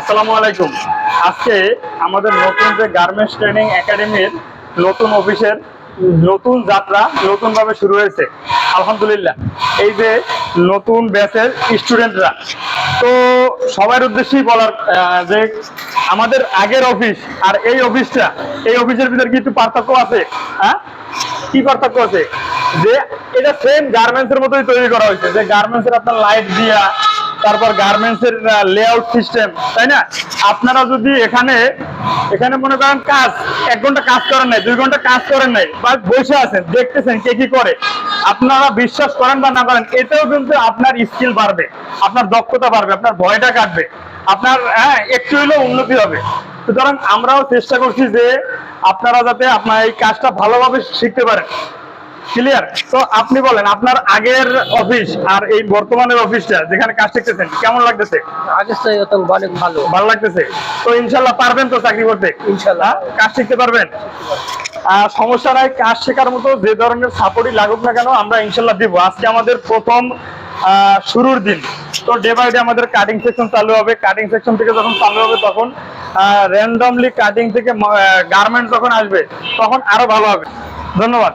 আসসালামু আলাইকুম। আজকে আমাদের নতুন যে গার্মেন্টস ট্রেনিং একাডেমির নতুন অফিসের নতুন যাত্রা নতুনভাবে শুরু হয়েছে। আলহামদুলিল্লাহ, এই যে নতুন ব্যাচের স্টুডেন্টরা, তো সবার উদ্দেশ্যেই বলার যে আমাদের আগের অফিস আর এই অফিসটা, এই অফিসের ভিতরে কি একটু পার্থক্য আছে? হ্যাঁ, কি পার্থক্য আছে? যে এটা সেম গার্মেন্টস এর মতোই তৈরি করা হয়েছে, যে গার্মেন্টস এর আপনার লাইট দিয়া, তারপর গার্মেন্টস এর লেআউট সিস্টেম, তাই না? আপনারা যদি এখানে এখানে মনে করেন কাজ 1 ঘন্টা কাজ করেন নাই, 2 ঘন্টা কাজ করেন নাই, বা বসে আছেন দেখতেছেন কে কি করে, আপনারা বিশ্বাস করেন বা না করেন, এতেও কিন্তু আপনার স্কিল বাড়বে, আপনার দক্ষতা বাড়বে, আপনার ভয়টা কাটবে, আপনার একটু হলেও উন্নতি হবে। সুতরাং আমরাও চেষ্টা করছি যে আপনারা যাতে আপনার এই কাজটা ভালোভাবে শিখতে পারেন। ক্লিয়ার? তো আপনি বলেন, আপনার আগের অফিস আর এই বর্তমানের অফিসটা যেখানে কাজ শিখতেছেন কেমন লাগতেছে? আগের থেকে তো অনেক ভালো। ভালো লাগতেছে? তো ইনশাল্লাহ পারবেন তো চাকরি করতে? ইনশাল্লাহ। কাজ শিখতে পারবেন? সমস্যা নাই, কাজ শেখার মতো যে ধরনের সাপোর্টই লাগুক না কেন আমরা ইনশাল্লাহ দিব। আজকে আমাদের প্রথম শুরুর দিন, তো ডে বাই ডে আমাদের কাটিং সেকশন চালু হবে। কাটিং সেকশন থেকে যখন চালু হবে তখন র্যান্ডমলি কাটিং থেকে গার্মেন্ট যখন আসবে তখন আরো ভালো হবে। ধন্যবাদ।